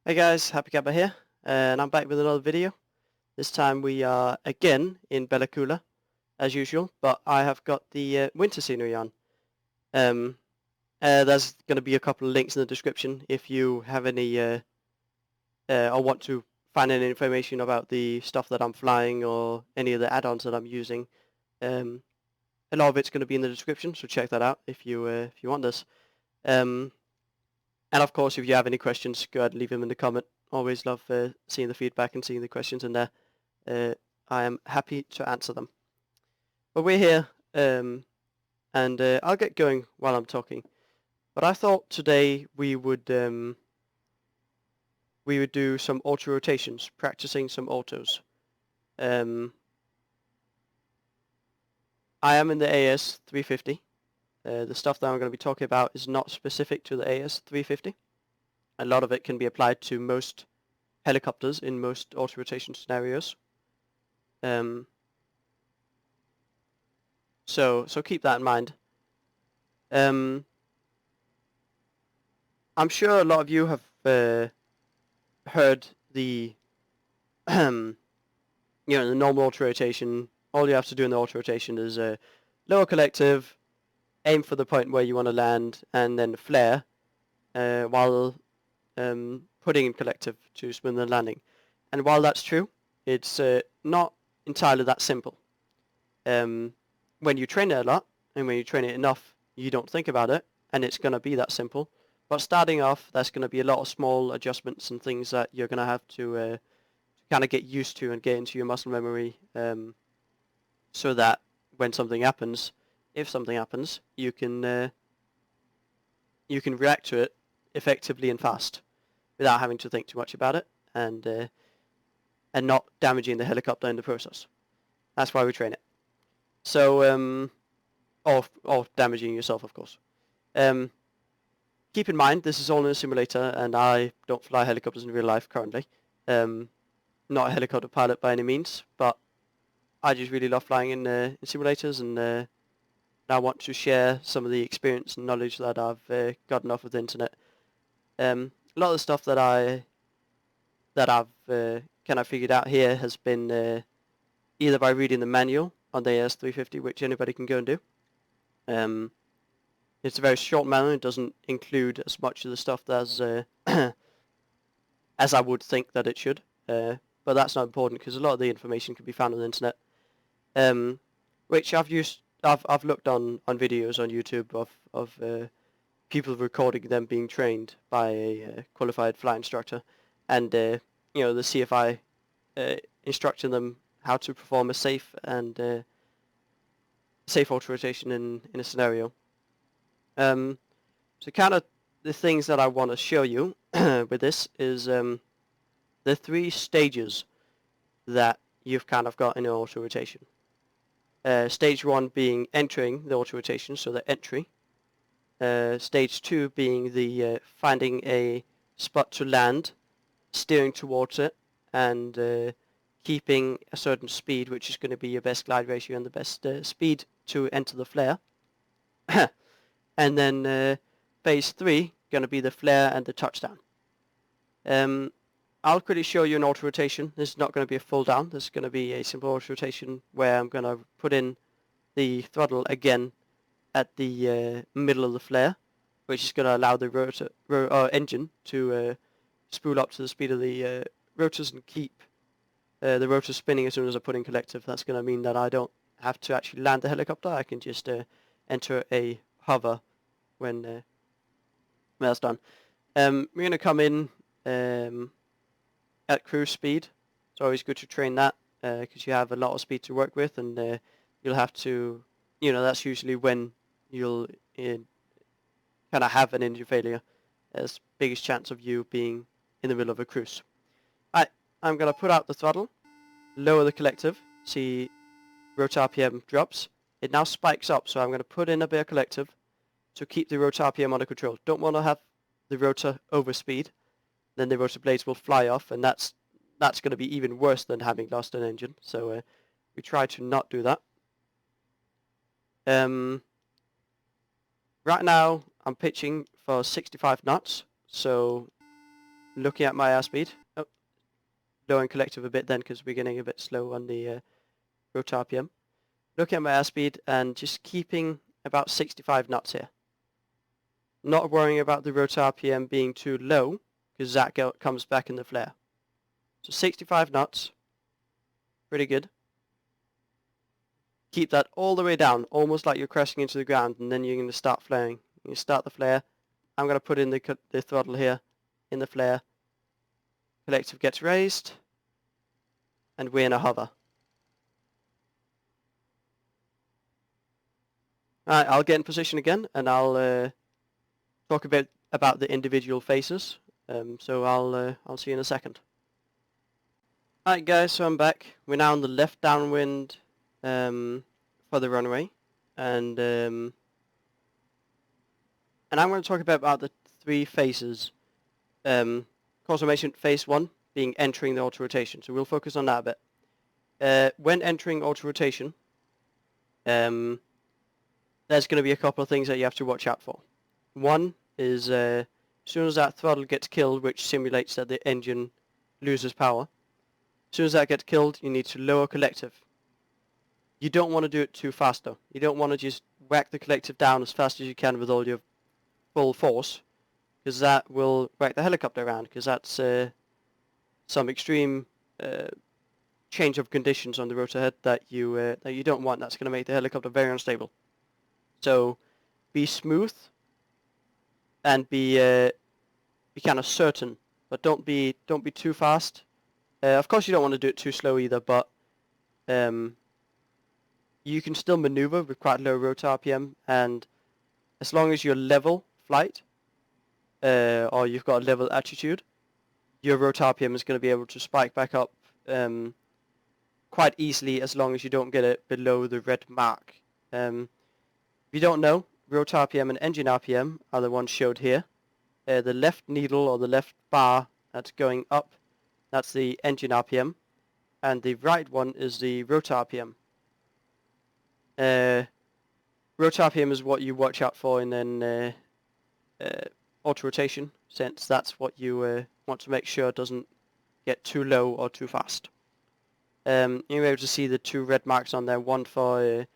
Hey guys, Happy Kappa here, and I'm back with another video. This time we are again in Bella Coola, as usual, but I have got the winter scenery on. Um, there's going to be a couple of links in the description if you have any or want to find any information about the stuff that I'm flying or any of the add-ons that I'm using. A lot of it's going to be in the description, so check that out if you want this. Um, and of course, if you have any questions, go ahead and leave them in the comment. Always love seeing the feedback and seeing the questions in there. I am happy to answer them. But we're here, and I'll get going while I'm talking. But I thought today we would do some auto rotations, practicing some autos. I am in the AS350. The stuff that I'm going to be talking about is not specific to the AS350. A lot of it can be applied to most helicopters in most auto rotation scenarios. So keep that in mind. I'm sure a lot of you have heard the the normal auto rotation. All you have to do in the auto rotation is lower collective, aim for the point where you want to land, and then flare while putting in collective to spin the landing. And while that's true, it's not entirely that simple. When you train it a lot, and when you train it enough, you don't think about it, and it's going to be that simple. But starting off, there's going to be a lot of small adjustments and things that you're going to have to kind of get used to and get into your muscle memory, so that when something happens, if something happens, you can react to it effectively and fast without having to think too much about it and not damaging the helicopter in the process. That's why we train it. So, or damaging yourself, of course. Keep in mind, this is all in a simulator, and I don't fly helicopters in real life currently. Not a helicopter pilot by any means, but I just really love flying in simulators, and I want to share some of the experience and knowledge that I've gotten off of the internet. A lot of the stuff that I've kind of figured out here has been either by reading the manual on the AS350, which anybody can go and do. It's a very short manual. It doesn't include as much of the stuff as as I would think that it should. But that's not important because a lot of the information can be found on the internet. Which I've looked on videos on YouTube of people recording them being trained by a qualified flight instructor, and the CFI instructing them how to perform a safe and safe auto rotation in a scenario. So kind of the things that I want to show you with this is the three stages that you've kind of got in an auto rotation. Stage 1 being entering the auto rotation, so the entry. Stage 2 being the finding a spot to land, steering towards it, and keeping a certain speed, which is going to be your best glide ratio and the best speed to enter the flare. And then phase 3 going to be the flare and the touchdown. I'll quickly show you an auto rotation. This is not going to be a full down. This is going to be a simple auto rotation where I'm going to put in the throttle again at the middle of the flare, which is going to allow the engine to spool up to the speed of the rotors and keep the rotors spinning as soon as I put in collective. That's going to mean that I don't have to actually land the helicopter. I can just enter a hover when that's done. We're going to come in at cruise speed. It's always good to train that because you have a lot of speed to work with, and you'll have to, that's usually when you'll kind of have an engine failure. As biggest chance of you being in the middle of a cruise. Alright, I'm going to put out the throttle, lower the collective, see rotor RPM drops. It now spikes up, so I'm going to put in a bit of collective to keep the rotor RPM under control. Don't want to have the rotor overspeed, then the rotor blades will fly off, and that's going to be even worse than having lost an engine. So we try to not do that. Right now I'm pitching for 65 knots, so looking at my airspeed. Oh, lowering collective a bit then because we're getting a bit slow on the rotor RPM. Looking at my airspeed and just keeping about 65 knots here. Not worrying about the rotor RPM being too low because that comes back in the flare. So 65 knots, pretty good. Keep that all the way down, almost like you're crashing into the ground, and then you're going to start flaring. You start the flare. I'm going to put in the throttle here in the flare. Collective gets raised, and we're in a hover. Alright, I'll get in position again, and I'll talk a bit about the individual phases. So I'll see you in a second. Alright guys, so I'm back. We're now on the left downwind for the runway, and I'm going to talk about the three phases. Course formation phase 1 being entering the auto-rotation, so we'll focus on that a bit. When entering auto-rotation, there's going to be a couple of things that you have to watch out for. One is as soon as that throttle gets killed, which simulates that the engine loses power, as soon as that gets killed, you need to lower collective. You don't want to do it too fast though. You don't want to just whack the collective down as fast as you can with all your full force, because that will whack the helicopter around, because that's some extreme change of conditions on the rotor head that you don't want. That's going to make the helicopter very unstable. So be smooth and be kind of certain, but don't be too fast. Of course, you don't want to do it too slow either, but you can still maneuver with quite low rotor RPM, and as long as you're level flight or you've got a level attitude, your rotor RPM is going to be able to spike back up quite easily as long as you don't get it below the red mark. If you don't know, rotor RPM and engine RPM are the ones showed here. The left needle or the left bar that's going up, that's the engine RPM, and the right one is the rotor RPM. Rotor RPM is what you watch out for in an auto-rotation, since that's what you want to make sure doesn't get too low or too fast. You're able to see the two red marks on there, one for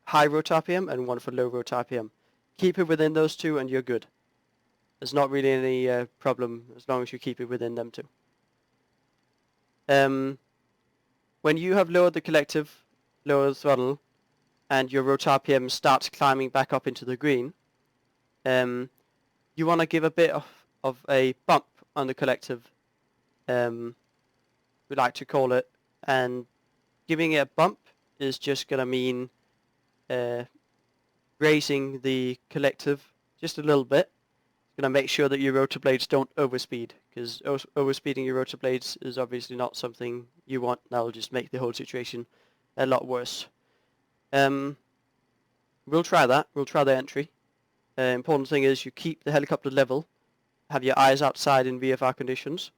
high rotor RPM and one for low rotor RPM. Keep it within those two and you're good. There's not really any problem as long as you keep it within them two. When you have lowered the collective, lower the throttle, and your rotor RPM starts climbing back up into the green, you want to give a bit of a bump on the collective, we like to call it, and giving it a bump is just going to mean raising the collective just a little bit. It's going to make sure that your rotor blades don't overspeed, because overspeeding your rotor blades is obviously not something you want. That'll just make the whole situation a lot worse. We'll try that. We'll try the entry. Important thing is you keep the helicopter level, have your eyes outside in VFR conditions,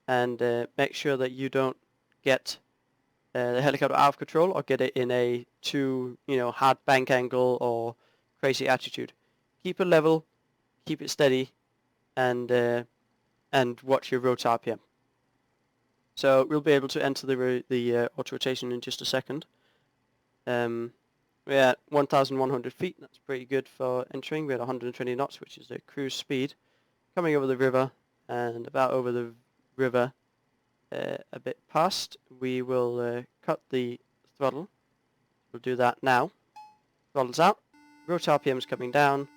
and make sure that you don't get the helicopter out of control or get it in a too hard bank angle or crazy attitude. Keep it level, keep it steady, and watch your rotor RPM. So we'll be able to enter the auto-rotation in just a second. We're at 1,100 feet. That's pretty good for entering. We're at 120 knots, which is the cruise speed. Coming over the river, and about over the river, a bit past, we will cut the throttle. We'll do that now. Throttle's out. Rotor RPM is coming down.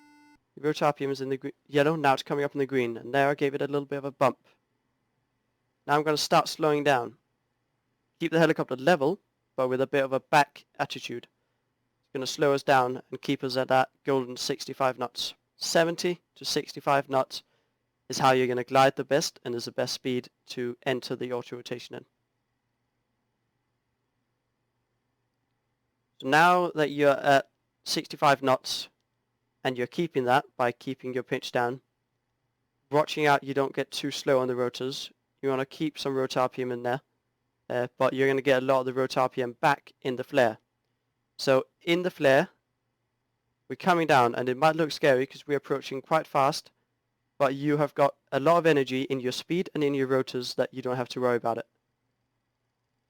The rotor RPM is in the yellow. Now it's coming up in the green, and there I gave it a little bit of a bump. Now I'm going to start slowing down. Keep the helicopter level, but with a bit of a back attitude. It's going to slow us down and keep us at that golden 65 knots. 70 to 65 knots is how you're going to glide the best and is the best speed to enter the auto-rotation in. So now that you're at 65 knots and you're keeping that by keeping your pitch down, watching out you don't get too slow on the rotors. You want to keep some rotor RPM in there, but you're going to get a lot of the rotor RPM back in the flare. So in the flare, we're coming down, and it might look scary because we're approaching quite fast, but you have got a lot of energy in your speed and in your rotors that you don't have to worry about it.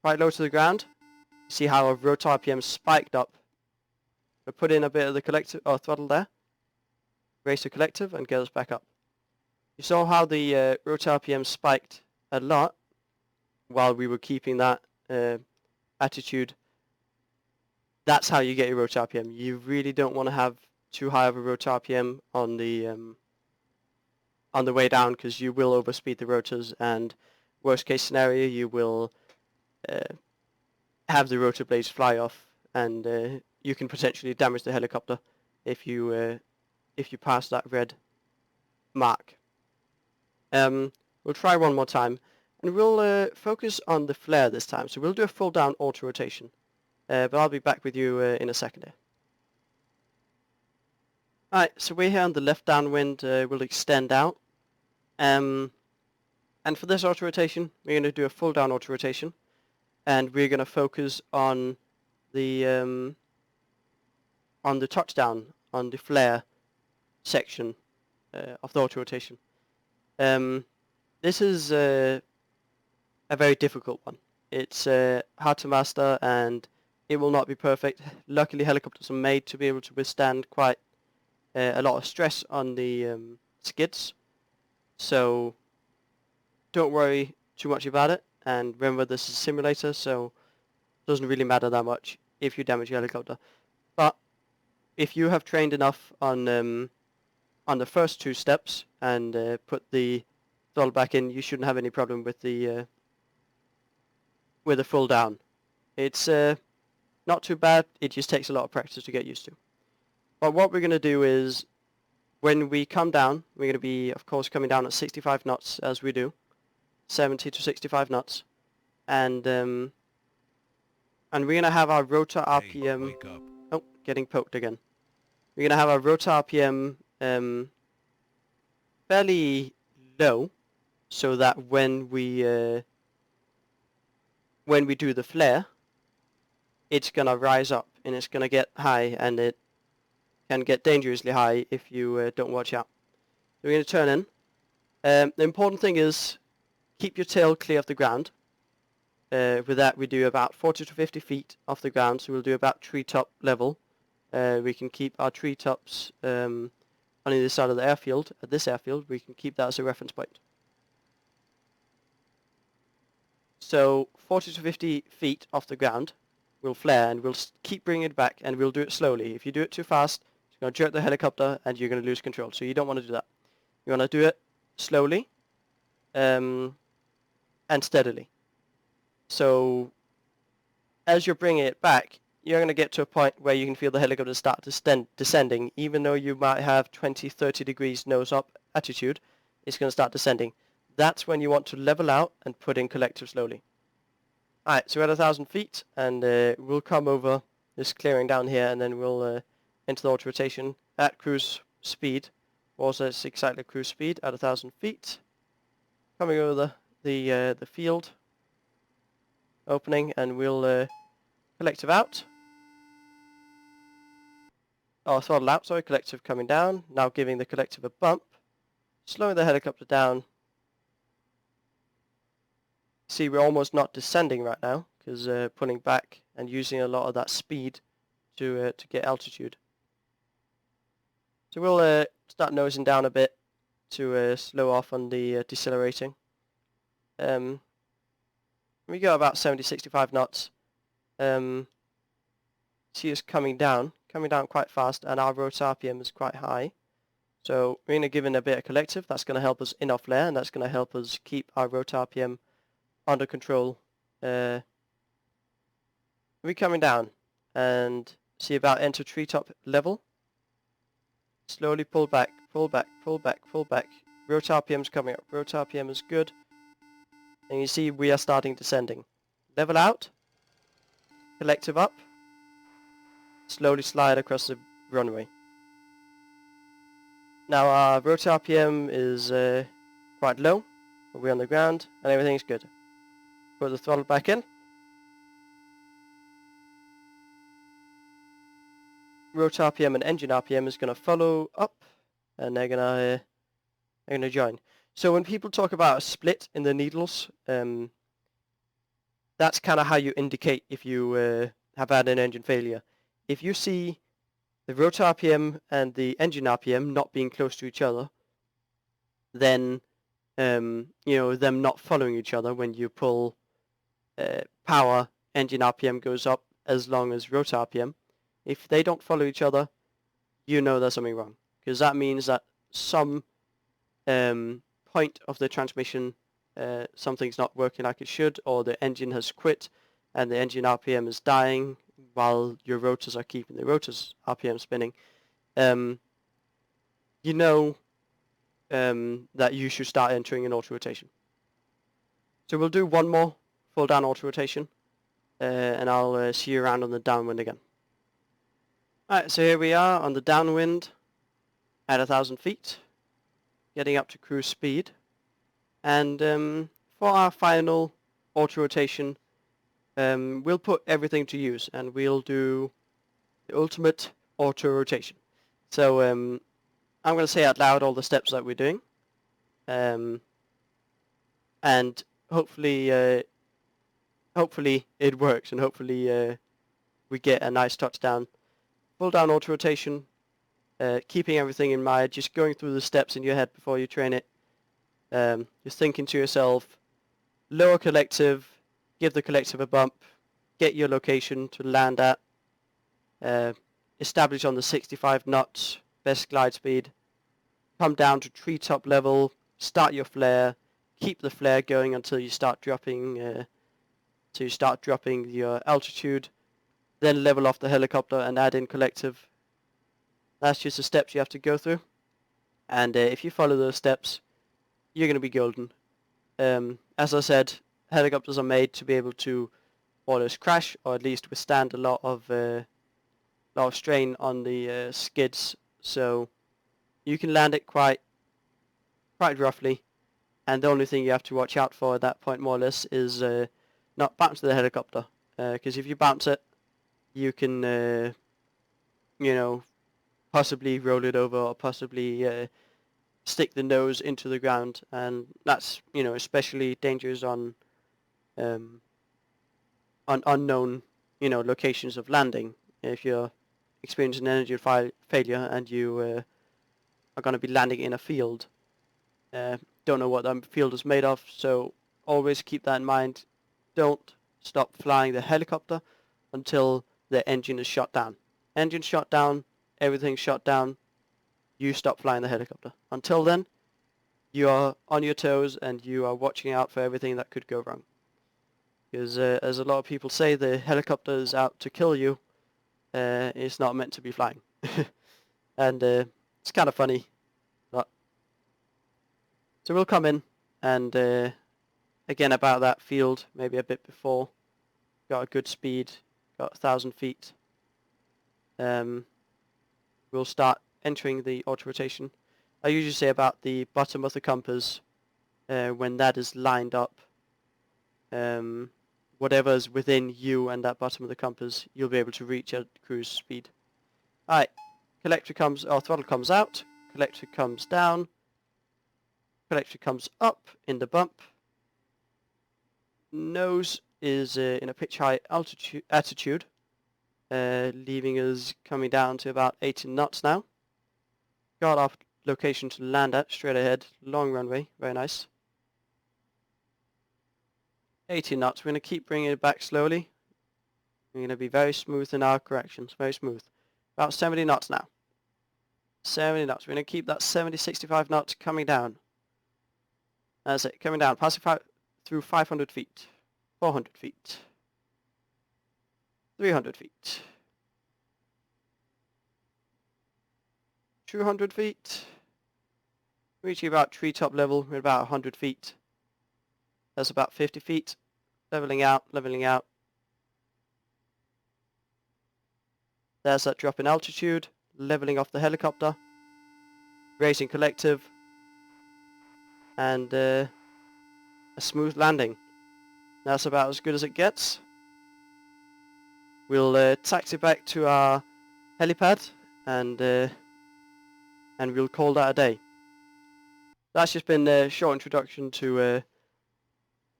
Quite low to the ground, see how our rotor RPM spiked up. So put in a bit of the collective throttle there, raise the collective and get us back up. You saw how the rotor RPM spiked a lot while we were keeping that attitude. That's how you get your rotor RPM. You really don't want to have too high of a rotor RPM on the way down, because you will overspeed the rotors, and worst case scenario, you will have the rotor blades fly off, and you can potentially damage the helicopter if you pass that red mark. We'll try one more time, and we'll focus on the flare this time. So we'll do a full down auto rotation, but I'll be back with you in a second here. Alright, so we're here on the left downwind, will extend out. And for this auto rotation, we're going to do a full down auto rotation, and we're going to focus on the touchdown, on the flare section of the auto rotation. This is a very difficult one. It's hard to master, and it will not be perfect. Luckily, helicopters are made to be able to withstand quite a lot of stress on the skids, so don't worry too much about it. And remember, this is a simulator, so it doesn't really matter that much if you damage your helicopter. But if you have trained enough on the first two steps and put the throttle back in, you shouldn't have any problem with the full down. It's not too bad. It just takes a lot of practice to get used to. But what we're going to do is, when we come down, we're going to be, of course, coming down at 65 knots as we do, 70 to 65 knots, and we're going to have our rotor RPM. Wake up. Oh, getting poked again. We're going to have our rotor RPM fairly low, so that when we do the flare, it's going to rise up and it's going to get high, and it can get dangerously high if you don't watch out. So we're going to turn in. The important thing is keep your tail clear of the ground. With that, we do about 40 to 50 feet off the ground, so we'll do about treetop level. We can keep our treetops on either side of the airfield. At this airfield, we can keep that as a reference point. So 40 to 50 feet off the ground, we'll flare, and we'll keep bringing it back, and we'll do it slowly. If you do it too fast, it's going to jerk the helicopter, and you're going to lose control. So you don't want to do that. You want to do it slowly and steadily. So as you're bringing it back, you're going to get to a point where you can feel the helicopter start descending. Even though you might have 20, 30 degrees nose up attitude, it's going to start descending. That's when you want to level out and put in collective slowly. Alright, so we're at 1,000 feet, and we'll come over this clearing down here, and then we'll enter the auto rotation at cruise speed. Also, it's exactly cruise speed at 1,000 feet. Coming over the field opening, and we'll collective out. Oh, throttle out, sorry, collective coming down. Now giving the collective a bump. Slowing the helicopter down. See, we're almost not descending right now, because pulling back and using a lot of that speed to get altitude. So we'll start nosing down a bit to slow off on the decelerating. We go about 70, 65 knots. See us coming down quite fast, and our rotor RPM is quite high. So we're going to give in a bit of collective. That's going to help us in our flare, and that's going to help us keep our rotor RPM under control. We're coming down, and see about enter treetop level. Slowly pull back, pull back, pull back, pull back. Rotor RPM's coming up. Rotor RPM is good. And you see we are starting descending. Level out. Collective up. Slowly slide across the runway. Now our rotor RPM is quite low. We're on the ground, and everything's good. Put the throttle back in. Rotor RPM and engine RPM is going to follow up, and they're going to are going to join. So when people talk about a split in the needles, that's kind of how you indicate if you have had an engine failure. If you see the rotor RPM and the engine RPM not being close to each other, then you know, them not following each other when you pull power, engine RPM goes up as long as rotor RPM. If they don't follow each other, you know there's something wrong, because that means that some point of the transmission, something's not working like it should, or the engine has quit and the engine RPM is dying while your rotors are keeping the rotors RPM spinning. You know that you should start entering an autorotation. So we'll do one more full down autorotation, and I'll see you around on the downwind again. Alright, so here we are on the downwind at 1,000 feet, getting up to cruise speed. And for our final autorotation, we'll put everything to use, and we'll do the ultimate autorotation. So I'm going to say out loud all the steps that we're doing, and hopefully it works, and hopefully we get a nice touchdown. Full down autorotation, keeping everything in mind, just going through the steps in your head before you train it. Just thinking to yourself, lower collective, give the collective a bump, get your location to land at, establish on the 65 knots, best glide speed, come down to treetop level, start your flare, keep the flare going until you start dropping, your altitude, then level off the helicopter and add in collective. That's just the steps you have to go through, and if you follow those steps, you're going to be golden. As I said, helicopters are made to be able to always crash, or at least withstand a lot of strain on the skids, so you can land it quite roughly, and the only thing you have to watch out for at that point, more or less, is not bounce the helicopter, because if you bounce it, you can you know, possibly roll it over, or possibly stick the nose into the ground, and that's, you know, especially dangerous on unknown, you know, locations of landing. If you're experiencing an engine failure and you are going to be landing in a field, don't know what that field is made of, so always keep that in mind. Don't stop flying the helicopter until the engine is shut down. Engine shut down, everything's shut down, you stop flying the helicopter. Until then, you are on your toes and you are watching out for everything that could go wrong. Because as a lot of people say, the helicopter is out to kill you. It's not meant to be flying. And it's kind of funny. But so we'll come in and again about that field, maybe a bit before. Got a good speed, got 1,000 feet. We'll start entering the autorotation. I usually say about the bottom of the compass, when that is lined up, whatever's within you and that bottom of the compass, you'll be able to reach at cruise speed. Alright, collector comes, or throttle comes out, collector comes down, collector comes up in the bump, nose is in a pitch high attitude, leaving us coming down to about 18 knots now. Got our location to land at, straight ahead, long runway, very nice. 18 knots, we're going to keep bringing it back slowly. We're going to be very smooth in our corrections, very smooth. About 70 knots now. 70 knots, we're going to keep that 70, 65 knots coming down. That's it, coming down, passing through 500 feet, 400 feet, 300 feet, 200 feet, reaching about treetop level, we're about 100 feet. That's about 50 feet, leveling out, leveling out. There's that drop in altitude, leveling off the helicopter, raising collective, and a smooth landing. That's about as good as it gets. We'll taxi back to our helipad and we'll call that a day. that's just been a short introduction to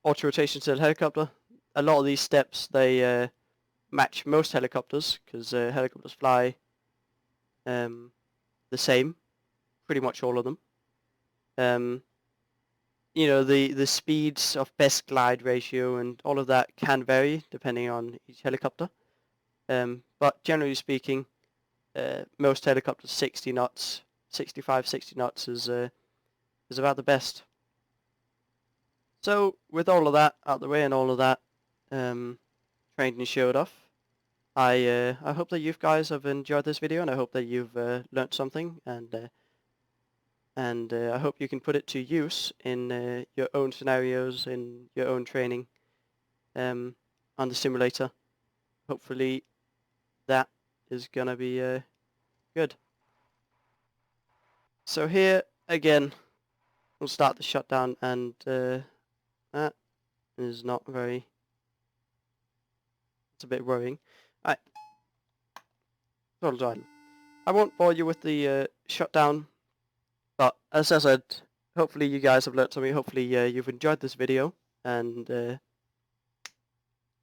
auto-rotation to the helicopter. A lot of these steps, they match most helicopters, because helicopters fly the same, pretty much all of them. You know, the speeds of best glide ratio and all of that can vary depending on each helicopter. But generally speaking, most helicopters 60 knots, 65, 60 knots is about the best. So with all of that out of the way and all of that trained and showed off, I hope that you guys have enjoyed this video, and I hope that you've learnt something, and I hope you can put it to use in your own scenarios, in your own training on the simulator. Hopefully that is gonna be good. So here again, we'll start the shutdown, and that is not very, it's a bit worrying. Alright, throttle idle. I won't bore you with the shutdown, but as I said, hopefully you guys have learnt something. Hopefully you've enjoyed this video, and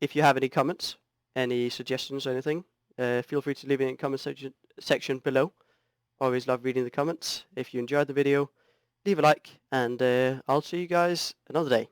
if you have any comments, any suggestions or anything, feel free to leave it in the comment section below. Always love reading the comments. If you enjoyed the video, leave a like, and I'll see you guys another day.